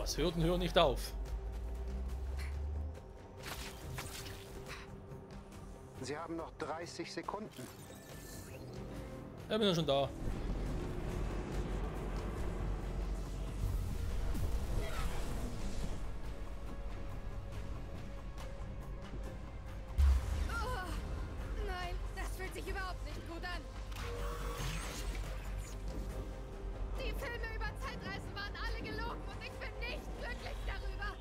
Oh, es hört und hört nicht auf. Sie haben noch 30 Sekunden. Ja, bin ja schon da. Nein, das fühlt sich überhaupt nicht gut an. Die Filme über Zeitreisen waren alle gelogen und ich bin nicht glücklich darüber.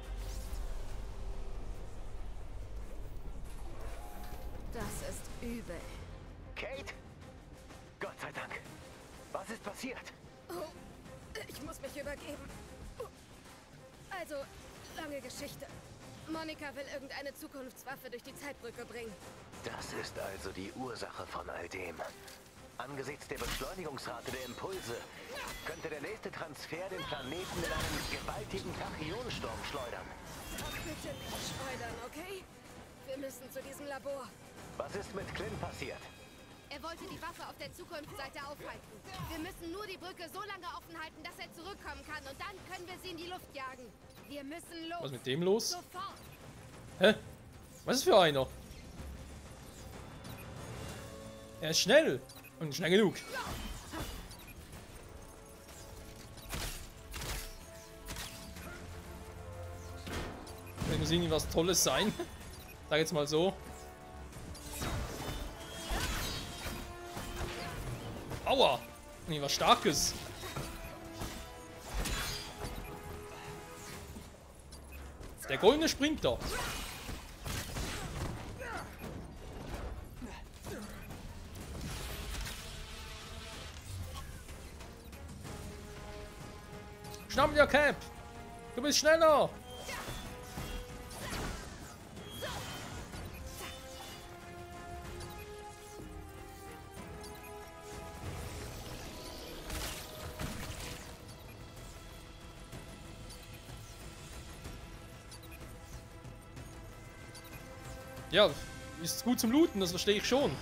Das ist übel. Kate? Gott sei Dank. Was ist passiert? Oh, ich muss mich übergeben. Also, lange Geschichte. Monika will irgendeine Zukunftswaffe durch die Zeitbrücke bringen. Das ist also die Ursache von all dem. Angesichts der Beschleunigungsrate der Impulse könnte der nächste Transfer den Planeten in einen gewaltigen Tachyonsturm schleudern. Bitte nicht schleudern, okay? Wir müssen zu diesem Labor. Was ist mit Clint passiert? Er wollte die Waffe auf der Zukunftsseite aufhalten. Wir müssen nur die Brücke so lange offen halten, dass er zurückkommen kann. Und dann können wir sie in die Luft jagen. Wir müssen los. Was ist mit dem los? Sofort. Hä? Was ist für einer? Er ist schnell. Und schnell genug. Das muss irgendwie was Tolles sein. Sag jetzt mal so. Aua! Nee, was Starkes. Der goldene Sprinter. Schnapp dir, Cap! Du bist schneller! Ja, ist gut zum Looten, das verstehe ich schon.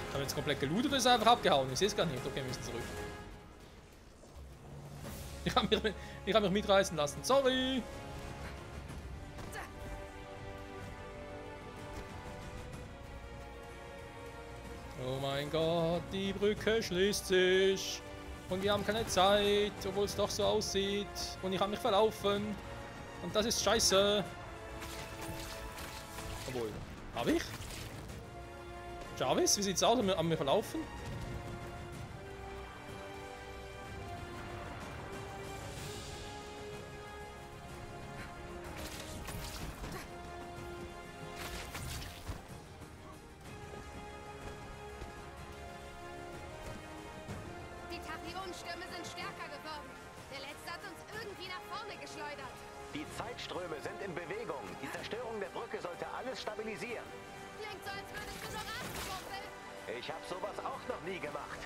Ich habe jetzt komplett gelootet oder ist er einfach abgehauen? Ich sehe es gar nicht. Okay, wir müssen zurück. Ich hab mich mitreißen lassen. Sorry! Oh mein Gott, die Brücke schließt sich. Und wir haben keine Zeit, obwohl es doch so aussieht. Und ich habe mich verlaufen. Und das ist scheiße. Obwohl, habe ich? Jarvis, wie sieht's aus? Haben wir verlaufen? Die Tachyonstürme sind stärker geworden. Der letzte hat uns irgendwie nach vorne geschleudert. Die Zeitströme sind in Bewegung. Die Zerstörung der Brücke sollte alles stabilisieren. Klingt so, als würdest du noch abgeworfen. Ich habe sowas auch noch nie gemacht.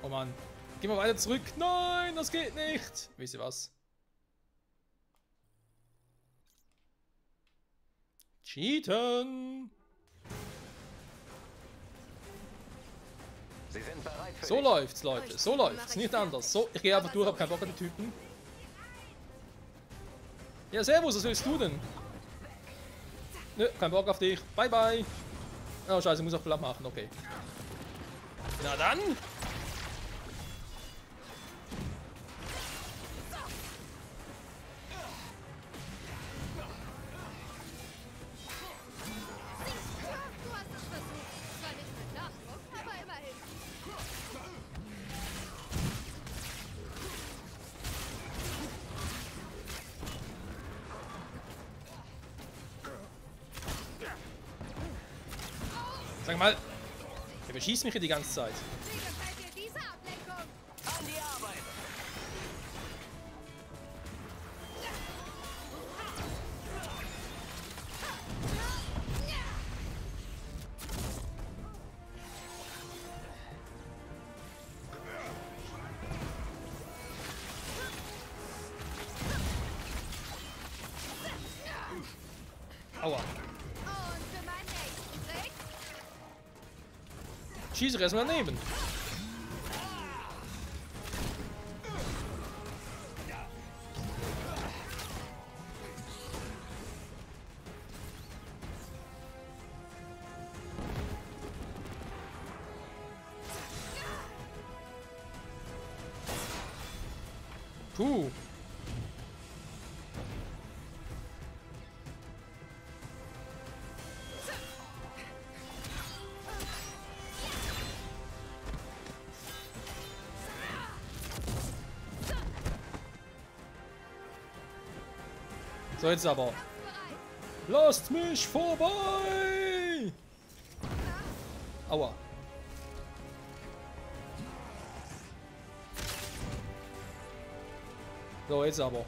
Oh Mann. Gehen wir weiter zurück. Nein, das geht nicht. Wisst ihr was? Cheaten. Sie sind bereit für So dich. läuft's, Leute. So läuft's. Nicht anders. So, ich gehe einfach durch, hab keinen Bock auf die Typen. Ja, servus, was willst du denn? Nö, kein Bock auf dich. Bye, bye. Oh, scheiße, ich muss auch Blatt machen. Okay. Na dann. Du hast es versucht. Zwar nicht mit Nachdruck, aber immerhin. Sag mal. Der beschießt mich hier die ganze Zeit. Wie gefällt dir diese Ablenkung? An die Arbeit! Aua. Und für meinen nächsten Trick. Schieße ich erstmal daneben. Puh. So, jetzt aber. Lasst mich vorbei! Aua. So, jetzt aber.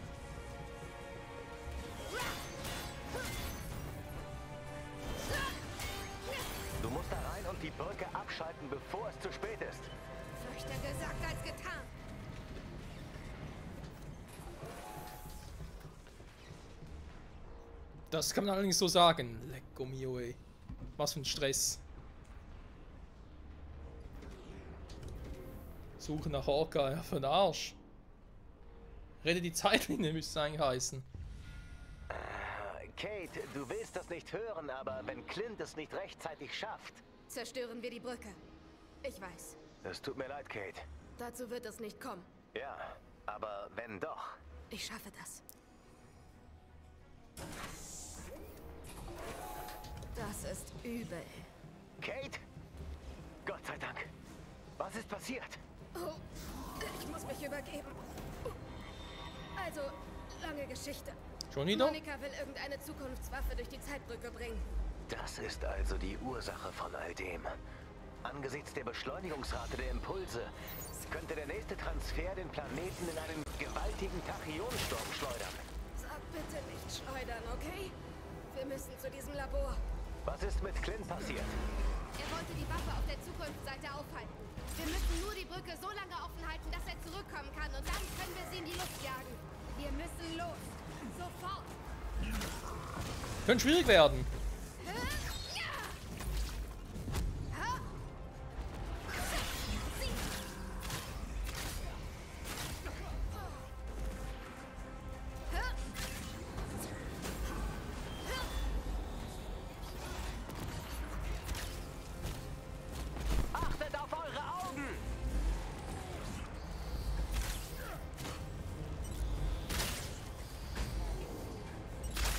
Du musst da rein und die Brücke abschalten, bevor es zu spät ist. Leichter gesagt als getan. Das kann man allerdings so sagen. Lecco mio, ey. Was für ein Stress. Suche nach Hawkeye, ja, für den Arsch. Rette die Zeitlinie, müsste es eigentlich heißen. Kate, du willst das nicht hören, aber wenn Clint es nicht rechtzeitig schafft... Zerstören wir die Brücke. Ich weiß. Es tut mir leid, Kate. Dazu wird es nicht kommen. Ja, aber wenn doch... Ich schaffe das. Das ist übel. Kate? Gott sei Dank. Was ist passiert? Oh, ich muss mich übergeben. Also, lange Geschichte. Schon wieder? Monika will irgendeine Zukunftswaffe durch die Zeitbrücke bringen. Das ist also die Ursache von all dem. Angesichts der Beschleunigungsrate der Impulse könnte der nächste Transfer den Planeten in einen gewaltigen Tachyonsturm schleudern. Sag bitte nicht schleudern, okay? Wir müssen zu diesem Labor. Was ist mit Clint passiert? Er wollte die Waffe auf der Zukunftsseite aufhalten. Wir müssen nur die Brücke so lange offen halten, dass er zurückkommen kann. Und dann können wir sie in die Luft jagen. Wir müssen los. Sofort. Könnte schwierig werden. Achtet auf eure Augen!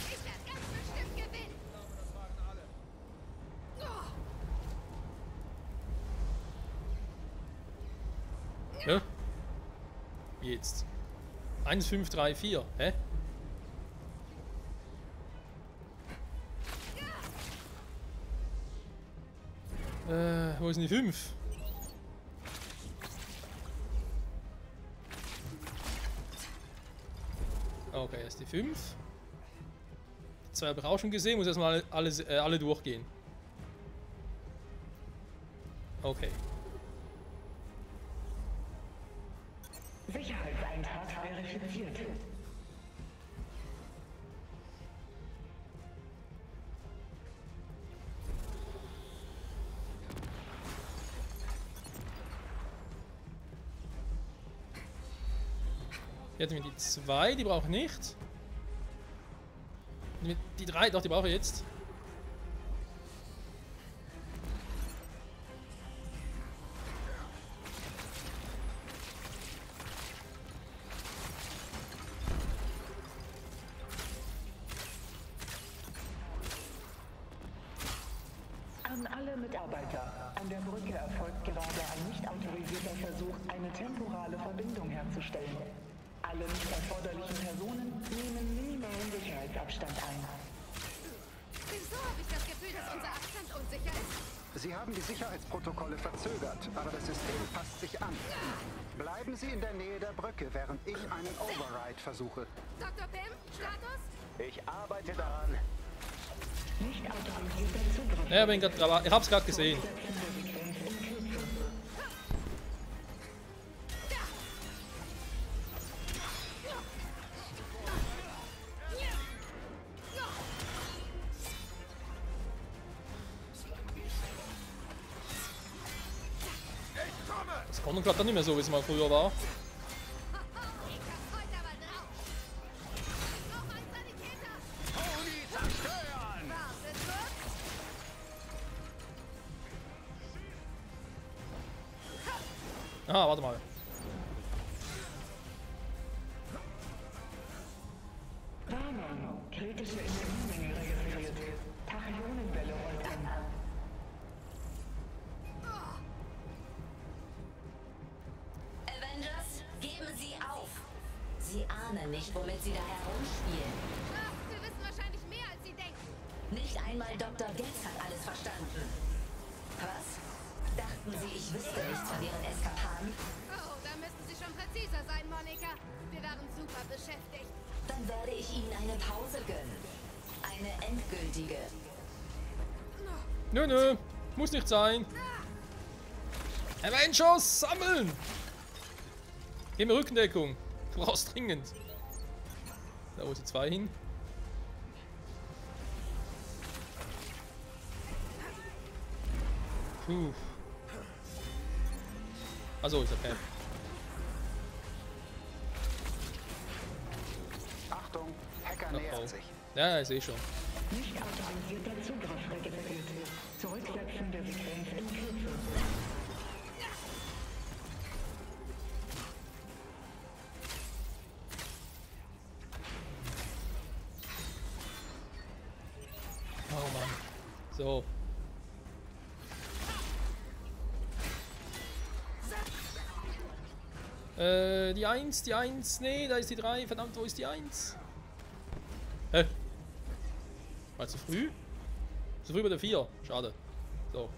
Ich werde ganz bestimmt gewinnen. Ja? Wie jetzt? 1, 5, 3, 4. Hä? Wo ist denn die 5? Okay, das ist die 5. Die 2 habe ich auch schon gesehen, muss erstmal alle durchgehen. Okay. Sicherheitseintrag verifiziert. Hier hatten wir die 2, die brauche ich nicht. Die 3, doch, die brauche ich jetzt. An alle Mitarbeiter. An der Brücke erfolgt gerade ein nicht autorisierter Versuch, eine temporale Verbindung herzustellen. Alle nicht erforderlichen Personen nehmen minimalen Sicherheitsabstand ein. Wieso habe ich das Gefühl, dass unser Abstand unsicher ist? Sie haben die Sicherheitsprotokolle verzögert, aber das System passt sich an. Bleiben Sie in der Nähe der Brücke, während ich einen Override versuche. Dr. Pym, Status? Ich arbeite daran. Nicht autorisierter Zugriff. Ja, ich hab's gerade gesehen. Und klappt dann nicht mehr so, wie es mal früher war. Ich hab heute aber drauf. Noch ein Sanitäter. Toni zerstören! Wartet kurz. Ah, warte mal. Warnung. Kritische Energiemenge registriert. Tachyonenwelle rollt an. Avengers, geben Sie auf! Sie ahnen nicht, womit Sie da herumspielen. Ach, wir wissen wahrscheinlich mehr, als Sie denken. Nicht einmal Dr. Getz hat alles verstanden. Was? Dachten Sie, ich wüsste nichts von Ihren Eskapaden? Oh, da müssten Sie schon präziser sein, Monika. Wir waren super beschäftigt. Dann werde ich Ihnen eine Pause gönnen. Eine endgültige. Nö, nö. Muss nicht sein. Avengers, sammeln! Geh mir Rückendeckung. Du brauchst dringend. Da wo ist die 2 hin? Puh. Also ist er Pep. Achtung, Hacker Oh, nähert oh. sich. Ja, ich sehe schon. Nicht autorisierter Zugriff registriert. Zurücksetzen der Sequenz in Kürze. Oh Mann. So. Die 1. Nee, da ist die 3. Verdammt, wo ist die 1? Hä? War zu früh? Zu früh bei der 4. Schade. So.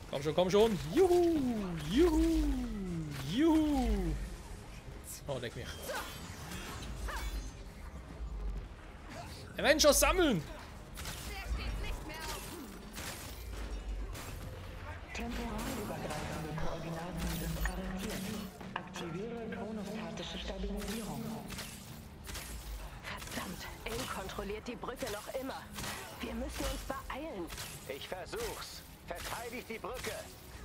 Komm schon, komm schon. Juhu! Juhu! Juhu! Oh, leck mich. Avengers sammeln! Der steht nicht mehr auf. Temporalübergreifende Koordinaten sind adaptiert. Aktiviere chronostatische Stabilisierung. Verdammt, Aim kontrolliert die Brücke noch immer. Wir müssen uns beeilen. Ich versuch's. Verteidigt die Brücke.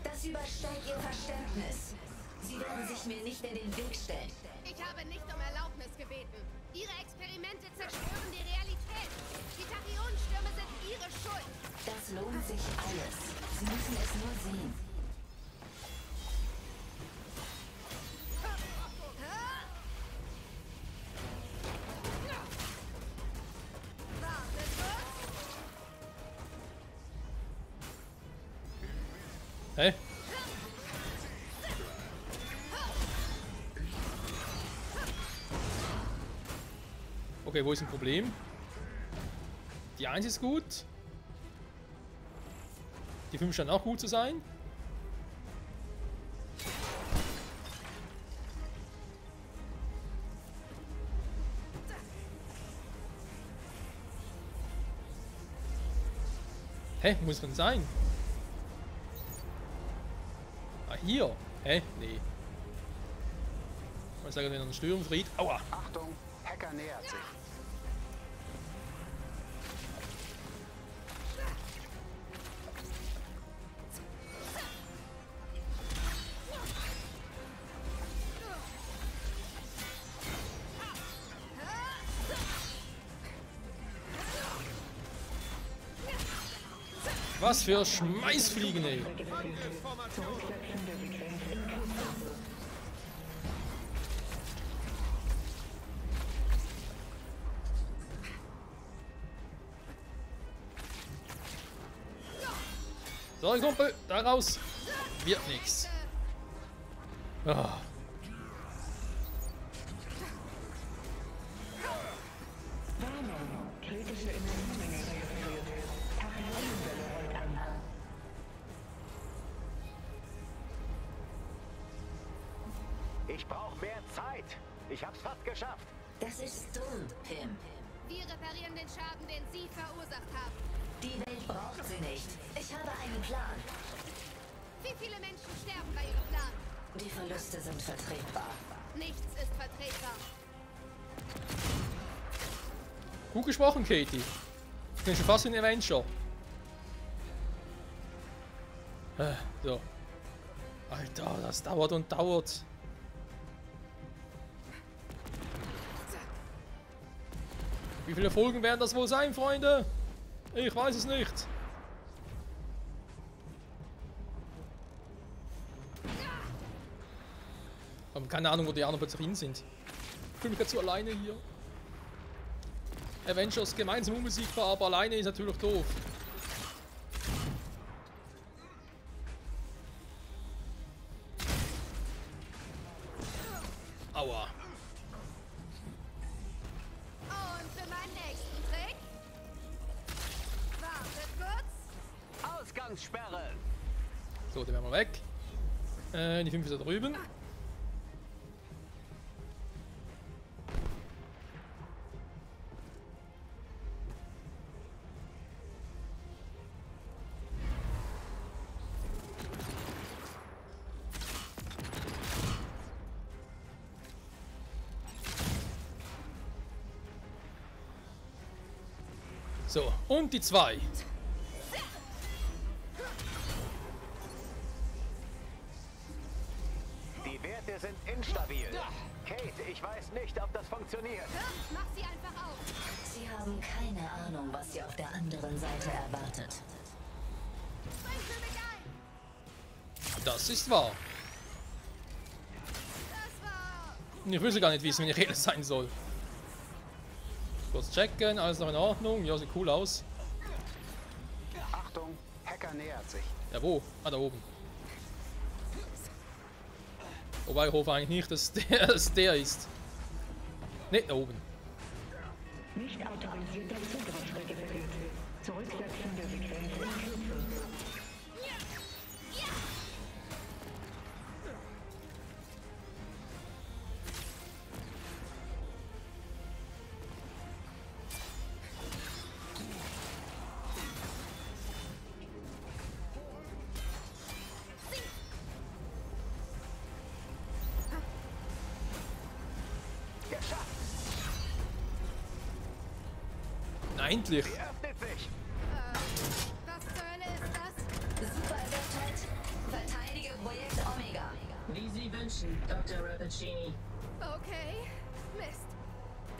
Das übersteigt Ihr Verständnis. Sie werden sich mir nicht in den Weg stellen. Ich habe nicht um Erlaubnis gebeten. Ihre Experimente zerstören die Realität. Die Tachyonenstürme sind Ihre Schuld. Das lohnt sich alles. Sie müssen es nur sehen. Wartet kurz. Hä? Okay, wo ist ein Problem? Die 1 ist gut. Die 5 scheint auch gut zu sein. Hä? Muss drin sein? Ah, hier. Hä? Nee. Ich sage, wenn er einen Störenfried. Aua! Achtung, Hacker nähert sich. Was für Schmeißfliegen, ey. Zurücksetzen der Sequenz in Kürze. So, Kumpel, daraus wird nichts. Ah. Warnung. Kritische Energiemenge registriert. Tachyonenwelle rollt an. Ich brauche mehr Zeit. Ich hab's fast geschafft. Das ist dumm, Pim. Wir reparieren den Schaden, den Sie verursacht haben. Die Welt braucht sie nicht. Ich habe einen Plan. Wie viele Menschen sterben bei Ihrem Plan? Die Verluste sind vertretbar. Nichts ist vertretbar. Gut gesprochen, Katie. Ich bin schon fast ein Avenger. So. Alter, das dauert und dauert. Wie viele Folgen werden das wohl sein, Freunde? Ich weiß es nicht. Ich habe keine Ahnung, wo die anderen plötzlich hin sind. Ich fühle mich gerade so alleine hier. Avengers gemeinsam unbesiegbar, aber alleine ist natürlich doof. Aua. Und für meinen nächsten Trick. Wartet kurz. Ausgangssperre! So, den werden wir weg. Die 5 ist da drüben. So, und die 2. Die Werte sind instabil. Kate, ich weiß nicht, ob das funktioniert. Mach sie einfach auf. Sie haben keine Ahnung, was sie auf der anderen Seite erwartet. Spring für mich ein. Das ist wahr. Das war... Ich wüsste gar nicht, wie es mit der Rede sein soll. Kurz checken, alles noch in Ordnung. Ja, sieht cool aus. Achtung, Hacker nähert sich. Ja, wo? Ah, da oben. Wobei ich hoffe eigentlich nicht, dass der ist. Ne, da oben. Nicht autorisierter Zugriff registriert. Zurücksetzen der Sequenz in Kürze. Na, endlich. Sie öffnet sich. Was zur Hölle ist das? Super Adaptheit. Verteidige Projekt Omega. Wie Sie wünschen, Dr. Rappaccini. Okay. Mist.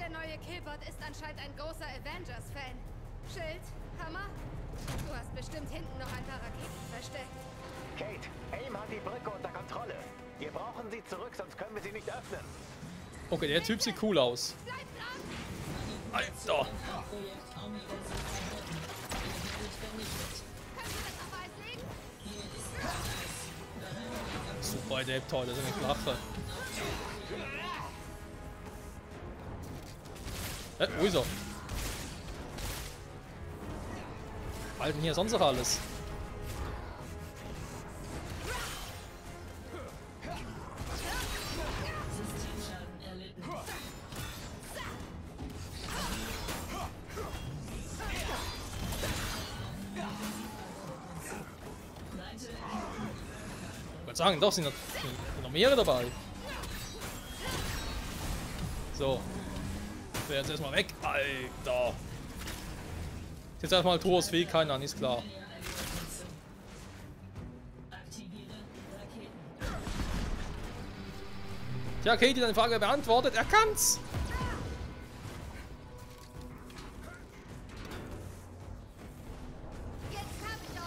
Der neue Killbot ist anscheinend ein großer Avengers-Fan. Schild, Hammer. Du hast bestimmt hinten noch ein paar Raketen versteckt. Kate, AIM hat die Brücke unter Kontrolle. Wir brauchen sie zurück, sonst können wir sie nicht öffnen. Okay, der Typ sieht cool aus. Bleib dran! Alter. Projekt Omega sind verboten. Ihr werdet vernichtet. Können wir das auf Eis legen? Super Adapter, das ist eine Flache. Wo ist er? Was halten hier sonst noch alles? Systemschaden erlitten. Ich wollte sagen, doch sind noch mehrere dabei. So. Ich will jetzt erstmal weg. Alter. Jetzt erstmal Thors Fähigkeiten an, ist klar. Aktiviere Raketen. Tja, Katie, deine Frage beantwortet. Er kann's. Jetzt hab ich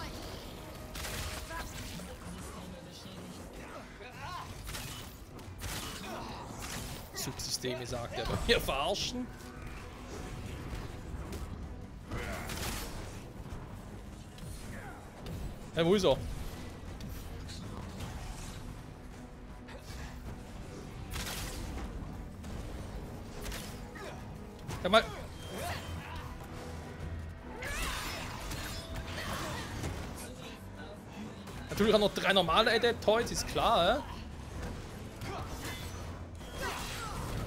euch! Subsysteme, sagt er. Wir verarschen. Hey, wo ist er? Ja, mal. Natürlich auch noch 3 normale Adaptoids, ist klar,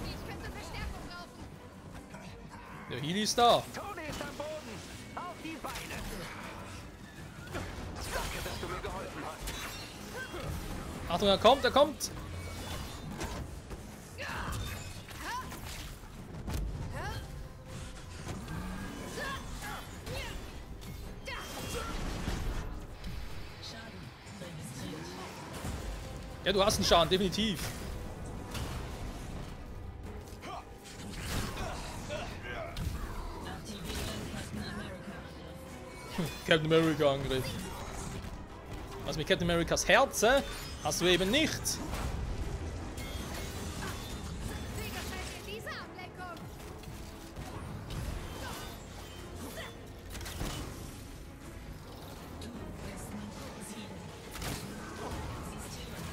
Ich könnte Verstärkung brauchen. Der Healy ist da. Tony ist am Boden. Auf die Beine. Danke, dass du mir geholfen hast. Achtung, er kommt, er kommt. Ja, du hast einen Schaden, definitiv. Captain America Angriff. Was mit Captain Americas Herzen hast du eben nicht.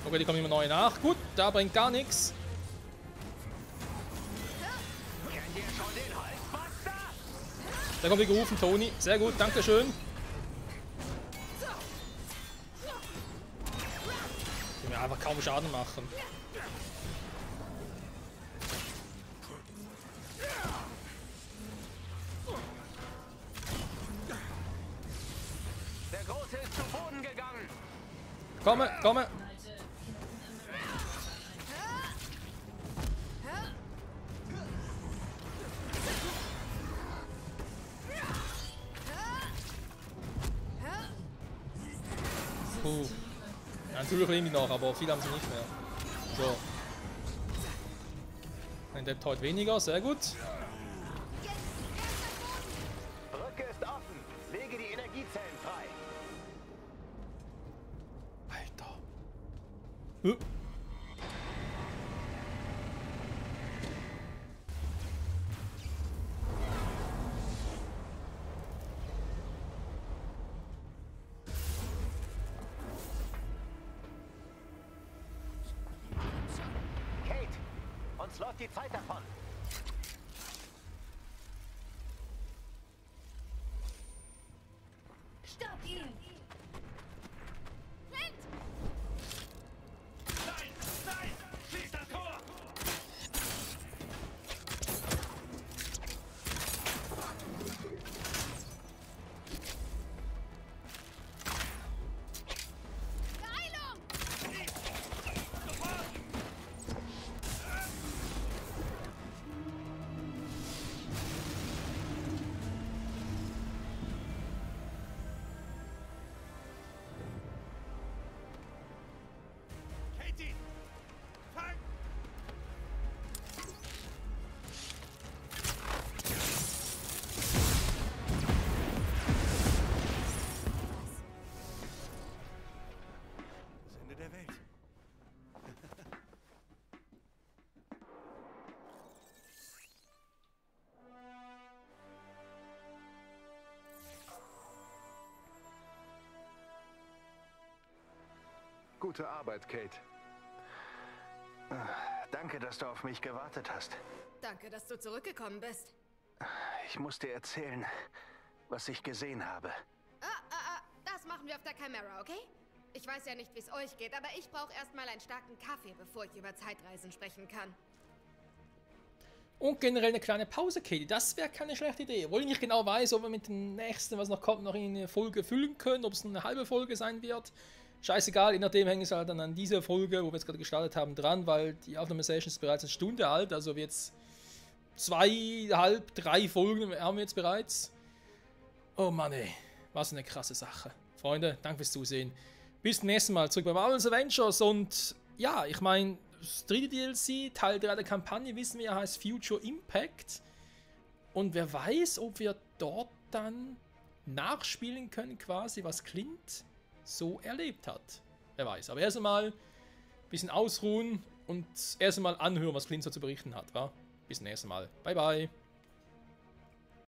Okay, die kommen immer neu nach. Gut, da bringt gar nichts. Da kommt wie gerufen, Tony. Sehr gut, dankeschön. Die mir einfach kaum Schaden machen. Der Große ist zu Boden gegangen. Komme, komme. Ja, natürlich leben die noch, aber viele haben sie nicht mehr. So. Ein Depp heute weniger, sehr gut. Brücke ist offen. Lege die Energiezellen frei. Alter. Uns läuft die Zeit davon. Stopp ihn! Clint! Nein! Nein! Schließ das Tor! Beeilung! Katie! Fang! Das Ende der Welt. Gute Arbeit, Kate. Danke, dass du auf mich gewartet hast. Danke, dass du zurückgekommen bist. Ich muss dir erzählen, was ich gesehen habe. Das machen wir auf der Chimera, okay? Ich weiß ja nicht, wie es euch geht, aber ich brauche erstmal einen starken Kaffee, bevor ich über Zeitreisen sprechen kann. Und generell eine kleine Pause, Katie. Das wäre keine schlechte Idee. Obwohl ich nicht genau weiß, ob wir mit dem nächsten, was noch kommt, noch in eine Folge füllen können. Ob es eine halbe Folge sein wird. Scheißegal, je nachdem hängt es halt dann an dieser Folge, wo wir jetzt gerade gestartet haben, dran, weil die Aufnahmesession ist bereits eine Stunde alt. Also wir jetzt 2,5, 3 Folgen haben wir jetzt bereits. Oh Mann ey, was eine krasse Sache. Freunde, danke fürs Zusehen. Bis zum nächsten Mal zurück bei Marvel's Avengers und ja, ich meine, das dritte DLC, Teil 3 der Kampagne, wissen wir ja, heißt Future Impact. Und wer weiß, ob wir dort dann nachspielen können quasi, was Clint so erlebt hat. Wer weiß. Aber erst einmal ein bisschen ausruhen und erst einmal anhören, was Clint so zu berichten hat. Wa? Bis zum nächsten Mal. Bye, bye.